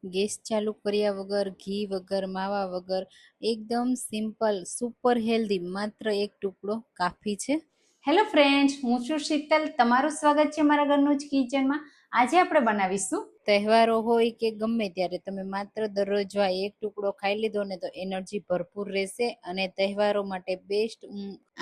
Gas ચાલુ કર્યા વગર, ઘી વગર, માવા વગર એકદમ સિમ્પલ સુપર હેલ્ધી માત્ર એક ટુકડો કાફી છે. હેલો ફ્રેન્ડ્સ, હું છું શીતલ. તમારું સ્વાગત છે મારા ઘરનું જ કિચનમાં. આજે આપણે બનાવીશું તહેવારો હોય કે ગમે ત્યારે તમે માત્ર દરરોજ એક ટુકડો ખાઈ લીધો ને તો એનર્જી ભરપૂર રહેશે અને તહેવારો માટે બેસ્ટ.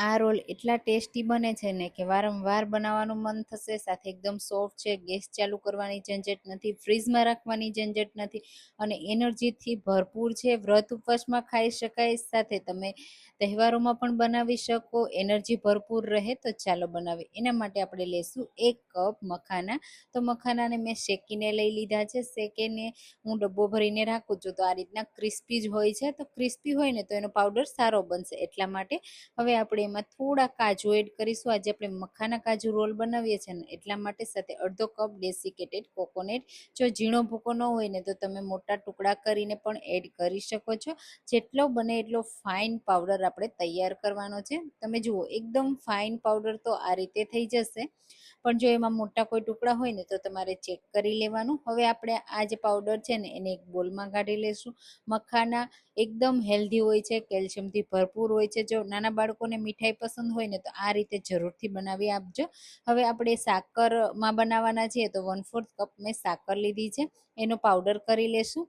આ રોલ એટલા ટેસ્ટી બને છે ને કે વારંવાર બનાવવાનું મન થશે. સાથે એકદમ સોફ્ટ છે, ગેસ ચાલુ કરવાની ઝંઝટ નથી, ફ્રીજમાં રાખવાની ઝંઝટ નથી અને એનર્જીથી ભરપૂર છે. વ્રત ઉપવાસમાં ખાઈ શકાય, સાથે તમે તહેવારોમાં પણ બનાવી શકો, એનર્જી ભરપૂર રહે. તો ચાલો બનાવીએ. એના માટે આપણે લેશું 1 કપ મખાના. તો મખાનાને મેં શેકીને લઈ લીધા છે. શેકીને હું ડબ્બો ભરીને રાખું છું તો આ રીતના ક્રિસ્પી જ હોય છે. તો ક્રિસ્પી હોય ને તો એનો પાવડર સારો બનશે, એટલા માટે. હવે આપણે એમાં થોડા કાજુ એડ કરીશું. આજે આપણે મખાના કાજુ રોલ બનાવીએ છીએ ને એટલા માટે. સાથે અડધો કપ ડેસિકેટેડ કોકોનટ. જો ઝીણો ભૂકો ન હોય ને તો તમે મોટા ટુકડા કરીને પણ એડ કરી શકો છો. જેટલો બને એટલો ફાઇન પાવડર આપણે તૈયાર કરવાનો છે. તમે જુઓ એકદમ ફાઇન પાવડર તો આ રીતે થઈ જશે, પણ જો એમાં મોટા કોઈ ટુકડા હોય ને તો તમારે ચેક કરી લેવાનું. હવે આપણે આ જે પાવડર છે ને એને એક બોલમાં કાઢી લઈશું. મખાના એકદમ હેલ્ધી હોય છે, કેલ્શિયમથી ભરપૂર હોય છે. જો નાના બાળકોને મીઠાઈ પસંદ હોય ને તો આ રીતે જરૂરથી બનાવી આપજો. હવે આપણે સાકરમાં બનાવવાના છીએ તો 1/4 કપ મેં સાકર લીધી છે, એનો પાવડર કરી લેશું.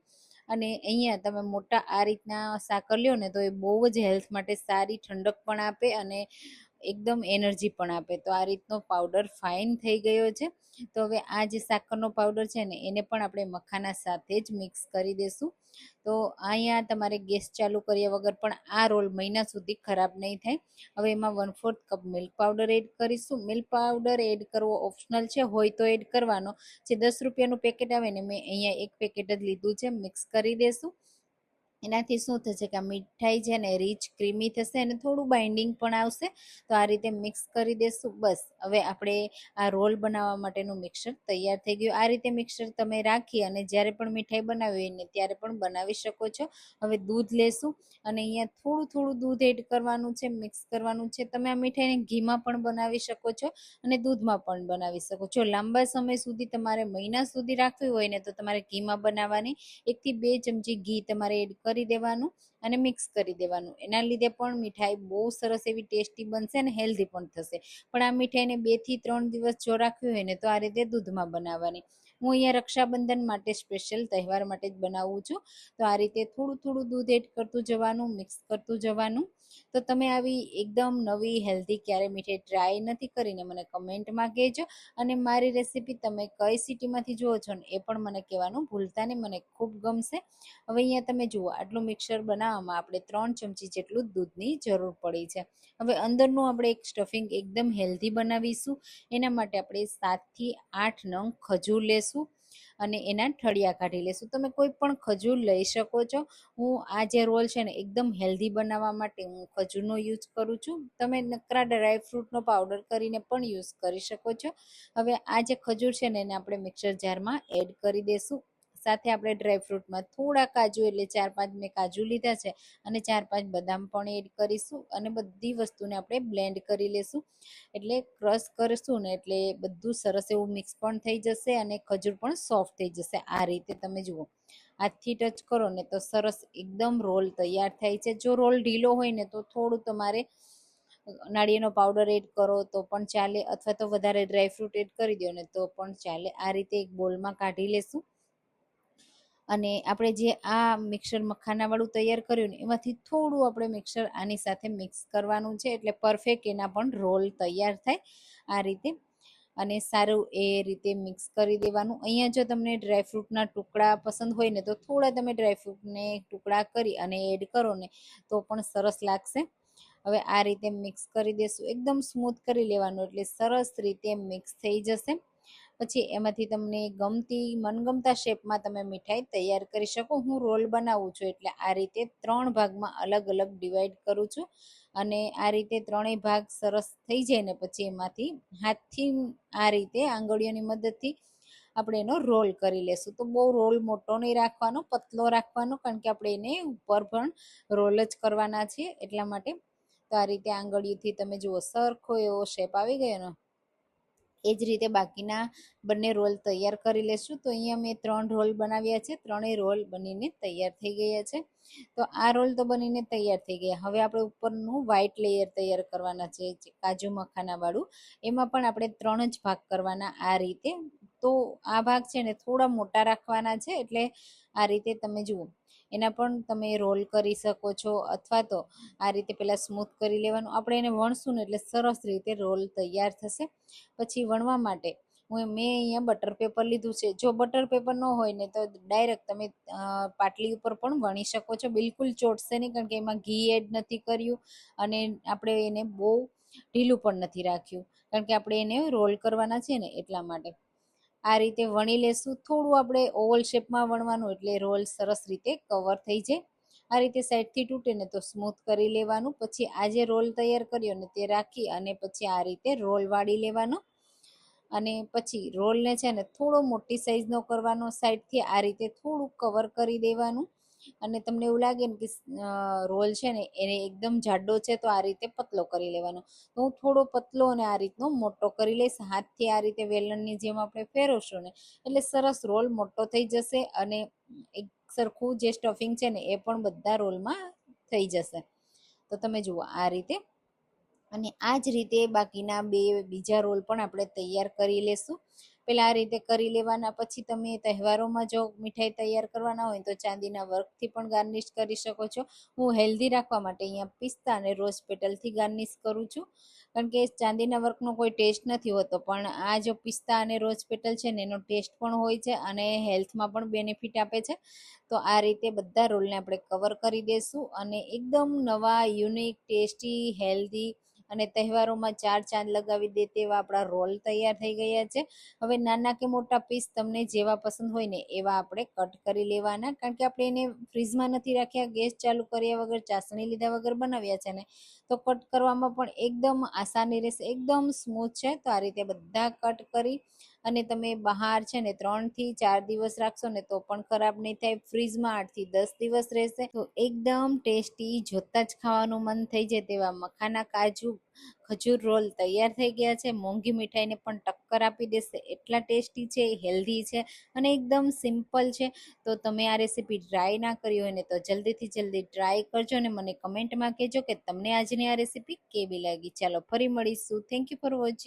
અને અહીંયા તમે મોટા આ રીતના સાકર લ્યો ને તો એ બહુ જ હેલ્થ માટે સારી, ઠંડક પણ આપે અને એકદમ એનર્જી પણ આપે. તો આ રીતનો પાવડર ફાઇન થઈ ગયો છે. તો હવે આ જે સાકરનો પાવડર છે ને એને પણ આપણે મખાના સાથે જ મિક્સ કરી દેશું. તો અહીંયા તમારે ગેસ ચાલુ કર્યા વગર પણ આ રોલ મહિના સુધી ખરાબ નહીં થાય. હવે એમાં 1/4 કપ મિલ્ક પાવડર એડ કરીશું. મિલ્ક પાવડર એડ કરવો ઓપ્શનલ છે, હોય તો એડ કરવાનો. જે 10 રૂપિયાનું પેકેટ આવે ને મેં અહીંયા એક પેકેટ જ લીધું છે. મિક્સ કરી દેશું. એનાથી શું થશે કે આ મીઠાઈ છે ને રીચ ક્રીમી થશે અને થોડું બાઇન્ડિંગ પણ આવશે. તો આ રીતે મિક્સ કરી દેશું. બસ હવે આપણે આ રોલ બનાવવા માટેનું મિક્સર તૈયાર થઈ ગયું. આ રીતે મિક્સર તમે રાખી અને જ્યારે પણ મીઠાઈ બનાવી હોય ને ત્યારે પણ બનાવી શકો છો. હવે દૂધ લેશું અને અહીંયા થોડું થોડું દૂધ એડ કરવાનું છે, મિક્સ કરવાનું છે. તમે આ મીઠાઈને ઘીમાં પણ બનાવી શકો છો અને દૂધમાં પણ બનાવી શકો છો. લાંબા સમય સુધી, તમારે મહિના સુધી રાખવી હોય ને તો તમારે ઘીમાં બનાવવાની. 1 થી 2 ચમચી ઘી તમારે એડ કરી દેવાનું અને મિક્સ કરી દેવાનું. એના લીધે પણ મીઠાઈ બહુ સરસ એવી ટેસ્ટી બનશે અને હેલ્ધી પણ થશે. પણ આ મીઠાઈને 2 થી 3 દિવસ જો રાખવી હોય ને તો આ રીતે દૂધમાં બનાવવાની. હું અહીંયા રક્ષાબંધન માટે સ્પેશિયલ તહેવાર માટે જ બનાવું છું. તો આ રીતે થોડું થોડું દૂધ એડ કરતું જવાનું, મિક્સ કરતું જવાનું. તો તમે આવી એકદમ નવી હેલ્ધી ક્યારે મીઠાઈ ટ્રાય નથી કરીને મને કમેન્ટમાં કહેજો. અને મારી રેસીપી તમે કઈ સિટીમાંથી જુઓ છો ને એ પણ મને કહેવાનું ભૂલતા નહીં, મને ખૂબ ગમશે. હવે અહીંયા તમે જુઓ આટલું મિક્સર બનાવવામાં આપણે 3 ચમચી જેટલું દૂધની જરૂર પડી છે. હવે અંદરનું આપણે એક સ્ટફિંગ એકદમ હેલ્ધી બનાવીશું. એના માટે આપણે 7 થી 8 નંગ ખજૂર લેશું અને એના ઠળિયા કાઢી લેશું. તમે કોઈ પણ ખજૂર લઈ શકો છો. હું આ જે રોલ છે ને એકદમ હેલ્ધી બનાવવા માટે હું ખજૂરનો યુઝ કરું છું. તમે નકરા ડ્રાયફ્રૂટનો પાવડર કરીને પણ યુઝ કરી શકો છો. હવે આ જે ખજૂર છે ને એને આપણે મિક્સર જારમાં એડ કરી દેશું. સાથે આપણે ડ્રાયફ્રૂટમાં થોડા કાજુ, એટલે 4-5 મેં કાજુ લીધા છે અને 4-5 બદામ પણ એડ કરીશું અને બધી વસ્તુને આપણે બ્લેન્ડ કરી લેશું. એટલે ક્રશ કરીશું ને એટલે બધું સરસ એવું મિક્સ પણ થઈ જશે અને ખજૂર પણ સોફ્ટ થઈ જશે. આ રીતે તમે જુઓ હાથથી ટચ કરો ને તો સરસ એકદમ રોલ તૈયાર થાય છે. જો રોલ ઢીલો હોય ને તો થોડું તમારે નાળિયેરનો પાવડર એડ કરો તો પણ ચાલે, અથવા તો વધારે ડ્રાયફ્રૂટ એડ કરી દો ને તો પણ ચાલે. આ રીતે એક બોલમાં કાઢી લેશું અને આપણે જે આ મિક્સર મખાનાવાળું તૈયાર કર્યું ને એમાંથી થોડું આપણે મિક્સર આની સાથે મિક્સ કરવાનું છે, એટલે પરફેક્ટ એના પણ રોલ તૈયાર થાય આ રીતે. અને સારું એ રીતે મિક્સ કરી દેવાનું. અહીંયા જો તમને ડ્રાયફ્રૂટના ટુકડા પસંદ હોય ને તો થોડા તમે ડ્રાયફ્રૂટને ટુકડા કરી અને એડ કરો ને તો પણ સરસ લાગશે. હવે આ રીતે મિક્સ કરી દેશું, એકદમ સ્મૂથ કરી લેવાનું એટલે સરસ રીતે મિક્સ થઈ જશે. પછી એમાંથી તમને ગમતી મનગમતા શેપમાં તમે મીઠાઈ તૈયાર કરી શકો. હું રોલ બનાવું છું એટલે આ રીતે 3 ભાગમાં અલગ અલગ ડિવાઈડ કરું છું અને આ રીતે ત્રણેય ભાગ સરસ થઈ જાય ને પછી એમાંથી હાથથી આ રીતે આંગળીઓની મદદથી આપણે એનો રોલ કરી લેશું. તો બહુ રોલ મોટો નહીં રાખવાનો, પતલો રાખવાનો, કારણ કે આપણે એને ઉપર પણ રોલ જ કરવાના છીએ એટલા માટે. તો આ રીતે આંગળીઓથી તમે જુઓ સરખો એવો શેપ આવી ગયો ને એ જ રીતે બાકીના બંને રોલ તૈયાર કરી લેશું. તો અહીંયા મેં 3 રોલ બનાવ્યા છે, ત્રણેય રોલ બનીને તૈયાર થઈ ગયા છે. તો આ રોલ તો બનીને તૈયાર થઈ ગયા. હવે આપણે ઉપરનું વ્હાઈટ લેયર તૈયાર કરવાના છે, જે કાજુ મખાના વાળું. એમાં પણ આપણે 3 જ ભાગ કરવાના આ રીતે. તો આ ભાગ છે ને થોડા મોટા રાખવાના છે, એટલે આ રીતે તમે જુઓ. એના પણ તમે રોલ કરી શકો છો, અથવા તો આ રીતે પેલા સ્મૂથ કરી લેવાનું. આપણે એને વણશું ને એટલે સરસ રીતે રોલ તૈયાર થશે. પછી વણવા માટે મેં અહીંયા બટર પેપર લીધું છે. જો બટર પેપર ન હોય ને તો ડાયરેક્ટ તમે પાટલી ઉપર પણ વણી શકો છો. બિલકુલ ચોટશે નહીં, કારણ કે એમાં ઘી એડ નથી કર્યું અને આપણે એને બહુ ઢીલું પણ નથી રાખ્યું, કારણ કે આપણે એને રોલ કરવાના છે ને એટલા માટે. આ રીતે વણી લેશું. થોડું આપણે ઓવલ શેપમાં વણવાનું, એટલે રોલ સરસ રીતે કવર થઈ જાય. આ રીતે સાઈડથી તૂટે ને તો સ્મૂથ કરી લેવાનું. પછી આ જે રોલ તૈયાર કર્યો ને તે રાખી અને પછી આ રીતે રોલ વાળી લેવાનો. અને પછી રોલને છે ને થોડો મોટી સાઈઝનો કરવાનો. સાઈડથી આ રીતે થોડું કવર કરી દેવાનું. અને તમને એવું લાગે ને કે રોલ છે ને એને એકદમ જાડો છે, તો આ રીતે પતલો કરી લેવાનો. તો હું થોડો પતલો અને આ રીતનો મોટો કરી લઈશ. હાથથી આ રીતે વેલણની જેમ આપણે ફેરવશું ને એટલે સરસ રોલ મોટો થઈ જશે, અને એક સરખું જે સ્ટફિંગ છે ને એ પણ બધા રોલમાં થઈ જશે. તો તમે જુઓ આ રીતે. અને આ જ રીતે બાકીના બીજા રોલ પણ આપણે તૈયાર કરી લેશું. પહેલાં આ રીતે કરી લેવાના. પછી તમે તહેવારોમાં જો મીઠાઈ તૈયાર કરવાના હોય તો ચાંદીના વર્કથી પણ ગાર્નિશ કરી શકો છો. હું હેલ્ધી રાખવા માટે અહીંયા પિસ્તા અને રોઝ પેટલથી ગાર્નિશ કરું છું, કારણ કે ચાંદીના વર્કનો કોઈ ટેસ્ટ નથી હોતો, પણ આ જો પિસ્તા અને રોઝ પેટલ છે ને એનો ટેસ્ટ પણ હોય છે અને હેલ્થમાં પણ બેનિફિટ આપે છે. તો આ રીતે બધા રોલને આપણે કવર કરી દઈશું, અને એકદમ નવા, યુનિક, ટેસ્ટી, હેલ્ધી અને તહેવારોમાં 4 ચાંદ લગાવી દે તેવા આપણા રોલ તૈયાર થઈ ગયા છે. હવે નાના કે મોટા પીસ તમને જેવા પસંદ હોય ને એવા આપણે કટ કરી લેવાના, કારણ કે આપણે એને ફ્રીઝમાં નથી રાખ્યા, ગેસ ચાલુ કર્યા વગર, ચાસણી લીધા વગર બનાવ્યા છે ને, તો કટ કરવામાં પણ એકદમ આસાની રહેશે, એકદમ સ્મૂથ છે. તો આ રીતે બધા કટ કરી અને તમે બહાર છે ને 3 થી 4 દિવસ રાખશો ને તો પણ ખરાબ નહીં થાય. ફ્રીઝમાં 8 થી 10 દિવસ રહેશે. તો એકદમ ટેસ્ટી, જોતા જ ખાવાનું મન થઈ જાય તેવા મખાના કાજુ ખજૂર રોલ તૈયાર થઈ ગયા છે. મોંઘી મીઠાઈને પણ ટક્કર આપી દેશે, એટલા ટેસ્ટી છે, હેલ્ધી છે અને એકદમ સિમ્પલ છે. તો તમે આ રેસીપી ટ્રાય ના કરી હોય ને તો જલ્દીથી જલ્દી ટ્રાય કરજો અને મને કમેન્ટમાં કહેજો કે તમને આજની આ રેસીપી કેવી લાગી. ચાલો ફરી મળીશું. Thank you for watching.